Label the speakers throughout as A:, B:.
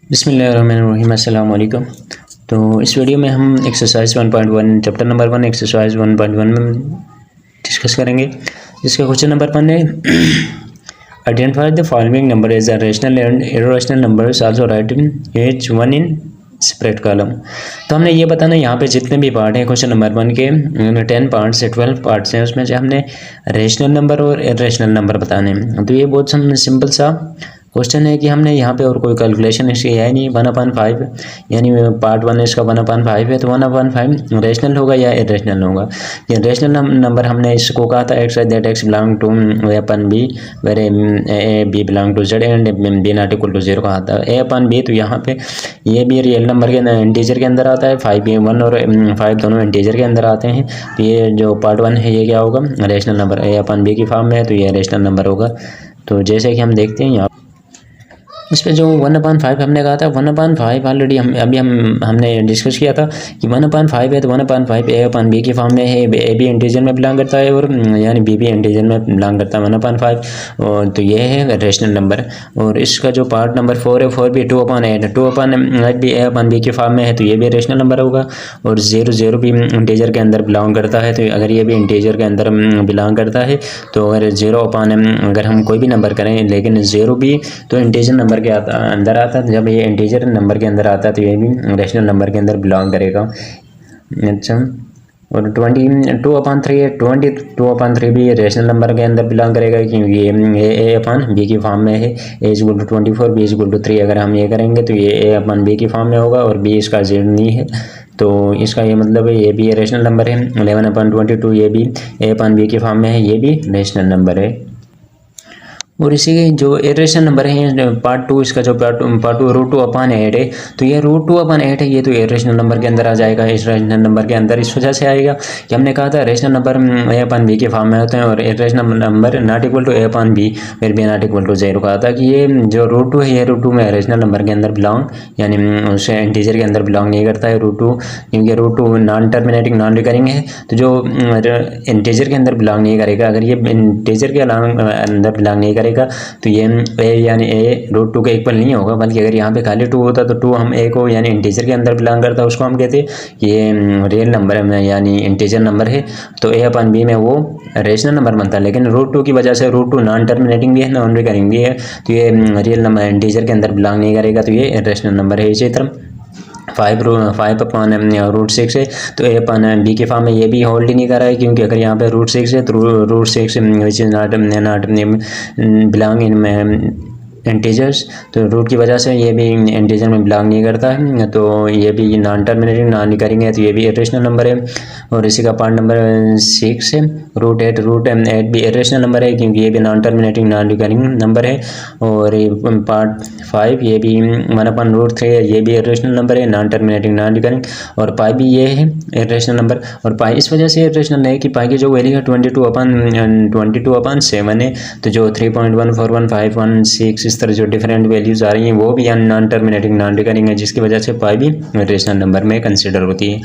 A: बिस्मिल्लाहिर्रहमानिर्रहीम अस्सलाम वालेकुम। तो इस वीडियो में हम एक्सरसाइज 1.1 चैप्टर नंबर 1 एक्सरसाइज 1.1 में डिस्कस करेंगे, जिसका क्वेश्चन नंबर 1 है identify the following number as a rational and irrational numbers also write each one in separate column. तो हमने ये बताना यहाँ पे जितने भी पार्ट हैं क्वेश्चन नंबर 1 के 10 पार्ट्स से 12 पार्ट्स हैं, उसमें से हमने रेशनल नंबर और इर्रेशनल नंबर बताने हैं। तो ये बहुत सिंपल सा क्वेश्चन है कि हमने यहाँ पे और कोई कैलकुलेशन इसकी है नहीं। 1/5 यानी पार्ट 1 इसका 1/5 है, तो 1/5 रेशनल होगा या इरेशनल होगा। ये रेशनल नंबर हमने इसको कहा था x that x belong to a upon b where a b belong to z and b not equal to 0 कहा था। ए अपन बी, तो यहाँ पे ये भी रियल नंबर के इंटीजर के अंदर आता है। 1 और 5 दोनों इंटीजर के अंदर आते हैं। तो ये जो पार्ट 1 है ये क्या होगा, rational number. A upon B की फॉर्म में है तो ये रेशनल नंबर होगा। तो जैसे कि हम देखते हैं यहाँ इस पर जो 1/5 हमने कहा था, 1/5 ऑलरेडी हमने डिस्कस किया था कि 1/5 है तो 1/5 ए अपन बी की फॉर्म में है। ए बी इंटीजर में बिलोंग करता है और यानी बी भी इंटीजर में बिलोंग करता है 1/5। और तो ये है रेशनल नंबर। और इसका जो पार्ट नंबर 4 है, 4 भी 2/8 2/8 भी ए अपन बी की फॉर्म में है, तो ये भी रेशनल नंबर होगा। और 0 भी इंटीजर के अंदर बिलोंग करता है, तो अगर ये भी इंटीजर के अंदर बिलोंग करता है तो अगर 0/, अगर हम कोई भी नंबर करें लेकिन 0 भी तो इंटीजर नंबर के अंदर आता है। जब ये इंटीजर नंबर के अंदर आता है तो ये भी रेशनल नंबर के अंदर बिलोंग करेगा। अच्छा, और 22/3 भी रेशनल नंबर के अंदर बिलोंग करेगा, क्योंकि ये ए अपन बी की फॉर्म में है। A is equal to 24 B is equal to 3 अगर हम ये करेंगे तो ये ए अपन बी की फॉर्म में होगा और बी इसका जेड नहीं है, तो इसका ये मतलब है ये भी रेशनल नंबर है। 11/22 ये भी ए अपन बी की फॉर्म में है, ये भी रेशनल नंबर है। और इसी के जो इरेशनल नंबर है पार्ट 2, इसका जो पार्ट 2 √2/8 है, तो ये √2/8 है, ये तो इरेशनल नंबर के अंदर आ जाएगा। इस रेशनल नंबर के अंदर इस वजह से आएगा कि हमने कहा था rational number a upon b के फॉर्म में होते हैं और irrational number not equal to a upon b फिर बी नॉट इक्वल टू 0 कहा था कि ये जो √2 है ये √2 में रेशनल नंबर के अंदर बिलोंग यानी उसे इंटीजर के अंदर बिलोंग नहीं करता है √2, क्योंकि √2 नॉन टर्मिनेटिंग नॉन रिकरिंग है, तो जो इंटीजर के अंदर बिलोंग नहीं करेगा। अगर ये इंटीजर के अंदर बिलोंग नहीं करेगा तो ये ए यानी ए √2 के इक्वल नहीं होगा, बल्कि अगर यहाँ पे खाली 2 होता तो 2 हम ए को यानी इंटीजर के अंदर बिलोंग करता है, उसको हम कहते हैं कि ये रियल नंबर है यानी इंटीजर नंबर है, तो ए अपन बी में वो रेशनल नंबर बनता है। लेकिन √2 की वजह से √2 नॉन टर्मिनेटिंग भी है नॉन रिकरिंग भी है, तो ये रियल नंबर इंटीजर के अंदर बिलोंग नहीं करेगा, तो ये रेशनल नंबर है। इसी तरह 5/√6 है, तो ए अपन बी के फॉर्म में ये भी होल्ड ही नहीं कर रहा है, क्योंकि अगर यहाँ पे √6 है तो √6 which is not belong in integers, तो रूट की वजह से ये भी इंटीजर में बिलोंग नहीं करता है, तो ये भी नॉन टर्मिनेटिंग नॉन रिकरिंग है, तो ये भी इरेशनल नंबर है। और इसी का पार्ट नंबर 6 है √8 भी इरेशनल नंबर है, क्योंकि ये भी non terminating non recurring number है। और पार्ट 5 ये भी 1/√3 है, ये भी इरेशनल नंबर है नॉन टर्मिनेटिंग नॉन रिकरिंग। और पाई भी ये है इरेशनल नंबर, और पाई इस वजह से इरेशनल है कि पाई की जो वैल्यू है 22/7 है, तो जो 3.141516 इस तरह जो डिफरेंट वैल्यूज़ आ रही हैं वो भी नॉन टर्मिनेटिंग नॉन रिकरिंग है, जिसकी वजह से पाई भी रेशनल नंबर में कंसिडर होती है।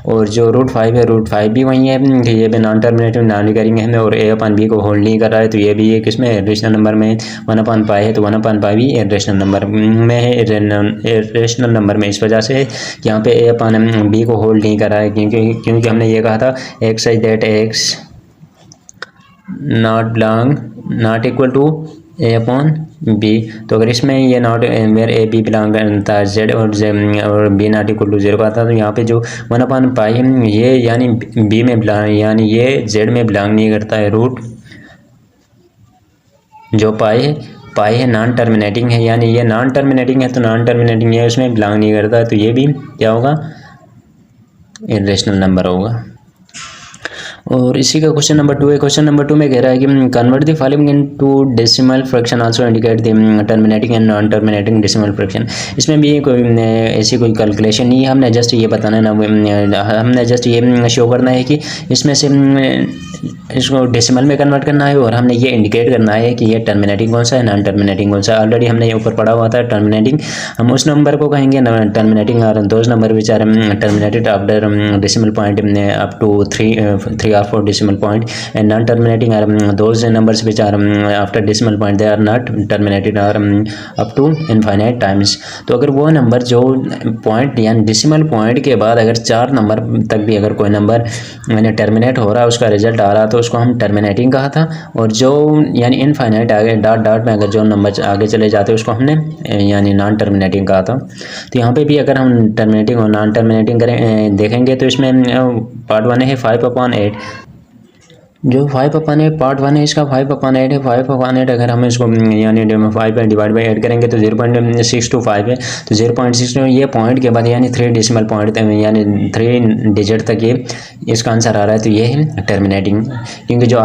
A: और जो √5 है, √5 भी वही है कि ये भी नॉन टर्मिनेटिंग नॉन रिकरिंग है और ए अपन बी को होल्ड नहीं कर रहा है, तो ये भी एक इसमें रेशनल नंबर में 1/π है, तो 1/π भी रेशनल नंबर में है, रेशनल नंबर में इस वजह से है कि यहाँ पे ए अपन बी को होल्ड नहीं कर रहा है, क्योंकि हमने ये कहा था x is that x not equal to a upon b, तो अगर इसमें ये not where a b belong करता है जेड और बी नॉट इक्वल टू 0 का आता है, तो यहाँ पे जो 1/π है ये यानी बी में बिलोंग यानी ये जेड में बिलोंग नहीं करता है। रूट जो पाई है नॉन टर्मिनेटिंग है, यानी ये नॉन टर्मिनेटिंग है, तो नॉन टर्मिनेटिंग है उसमें बिलोंग नहीं करता है, तो ये भी क्या होगा इरेशनल नंबर होगा। और इसी का क्वेश्चन नंबर 2 है। क्वेश्चन नंबर 2 में कह रहा है कि convert the following into decimal fraction also indicate the terminating and non terminating decimal fraction. इसमें भी कोई ऐसी कोई कैलकुलेशन नहीं है, हमने जस्ट ये बताना है ना, हमने जस्ट ये शो करना है कि इसमें से इसको डेसिमल में कन्वर्ट करना है, और हमने ये इंडिकेट करना है कि ये टर्मिनेटिंग कौन सा है नॉन टर्मिनेटिंग कौन सा है। ऑलरेडी हमने ये ऊपर पढ़ा हुआ था टर्मिनेटिंग, हम उस नंबर को कहेंगे टर्मिनेटिंग, और those number which are terminated after decimal point up to 3 are 4 decimal point, and non-terminating are those numbers which are after decimal point they are not terminated or up to infinite times। तो अगर वो number जो point यानी decimal point के बाद अगर 4 number तक भी अगर कोई नंबर यानी टर्मिनेट हो रहा है, उसका रिजल्ट आ रहा तो उसको हम टर्मिनेटिंग कहा था। और जो यानी इनफाइनाइट आगे डॉट डॉट में अगर जो नंबर आगे चले जाते उसको हमने यानी नॉन टर्मिनेटिंग कहा था। तो यहाँ पे भी अगर हम टर्मिनेटिंग और नॉन टर्मिनेटिंग करें देखेंगे तो इसमें पार्ट 1 है 5/8। जो 5/8 पार्ट 1 है इसका 5/8 है। 5/8 अगर हम इसको यानी 5 में डिवाइड बाई 8 करेंगे तो 0.625 है। तो 0.6 ये पॉइंट के बाद यानी 3 डेसिमल पॉइंट यानी 3 डिजिट तक ये इसका आंसर आ रहा है। तो ये है टर्मिनेटिंग, क्योंकि जो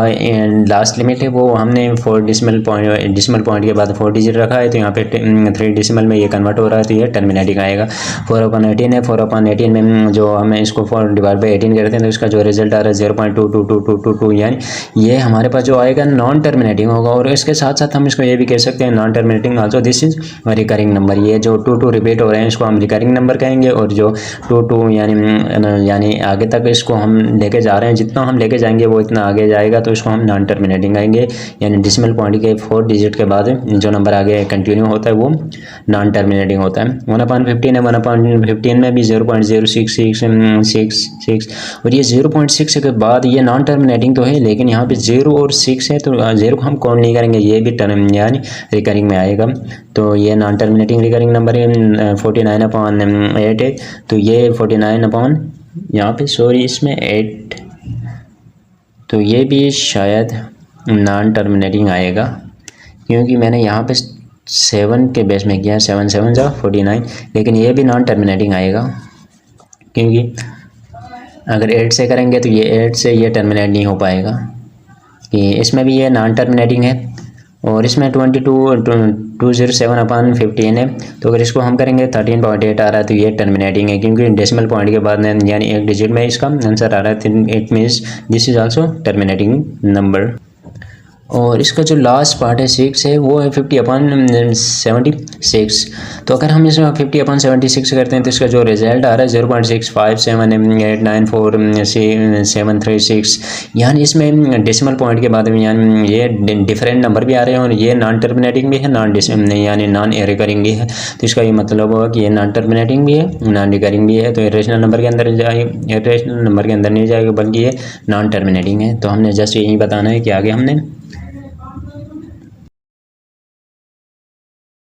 A: लास्ट लिमिट है वो हमने 4 डेसिमल पॉइंट के बाद 4 डिजिट रखा है। तो यहाँ पे 3 डेसिमल में ये कन्वर्ट हो रहा है, तो ये टर्मिनेटिंग आएगा। 4/18 है। 4/18 में जो हमें इसको 4 डिवाइड बाई 18 करते हैं तो इसका जो रिजल्ट आ रहा है 0.22222, यानी ये हमारे पास जो आएगा नॉन टर्मिनेटिंग होगा। और इसके साथ साथ हम इसको ये भी कह सकते हैं non terminating also this is recurring number. ये जो 2 रिपीट हो रहे हैं इसको हम रिकरिंग नंबर कहेंगे। और जो 2 यानी आगे तक इसको हम लेके जा रहे हैं, जितना हम लेके जाएंगे वो इतना आगे जाएगा, तो इसको हम नॉन टर्मिनेटिंग कहेंगे। यानी डेसिमल पॉइंट के 4 डिजिट के बाद जो नंबर आगे कंटिन्यू होता है वो नॉन टर्मिनेटिंग होता है। 1/15 है। 1/15 में भी 0.0666 और ये 0.6 के बाद ये नॉन टर्मिनेटिंग तो है, लेकिन यहाँ पे 0 और 6 है तो 0 को हम काउंट नहीं करेंगे, ये भी टर्म यानी रिकरिंग में आएगा। तो ये नॉन टर्मिनेटिंग रिकरिंग नंबर है। 49/8 है। तो ये 49 यहाँ पे सॉरी इसमें 8, तो ये भी शायद नॉन टर्मिनेटिंग आएगा, क्योंकि मैंने यहाँ पे 7 के बेस में किया, 7 7 जा 49, लेकिन ये भी नॉन टर्मिनेटिंग आएगा, क्योंकि अगर 8 से करेंगे तो ये 8 से ये टर्मिनेट नहीं हो पाएगा, कि इसमें भी ये नॉन टर्मिनेटिंग है। और इसमें 207/15 है। तो अगर इसको हम करेंगे 13.8 आ रहा है, तो ये टर्मिनेटिंग है, क्योंकि डेसिमल पॉइंट के बाद यानी 1 डिजिट में इसका आंसर आ रहा है। It means this is also terminating number. और इसका जो लास्ट पार्ट है 6 है, वो है 50/76। तो अगर हम इसमें 50/76 करते हैं तो इसका जो रिजल्ट आ रहा है 0.657894736, यानी इसमें डेसिमल पॉइंट के बाद में यानी ये डिफरेंट नंबर भी आ रहे हैं और ये नॉन टर्मिनेटिंग भी है, यानी नॉन रिकरिंग भी है। तो इसका ये मतलब होगा कि ये नॉन टर्मिनेटिंग भी है, नॉन रिकरिंग भी है। तो इरेशनल नंबर के अंदर जाएगी, इरेशनल नंबर के अंदर नहीं जाएगा, बल्कि ये नॉन टर्मिनेटिंग है। तो हमने जस्ट यही बताना है कि आगे हमने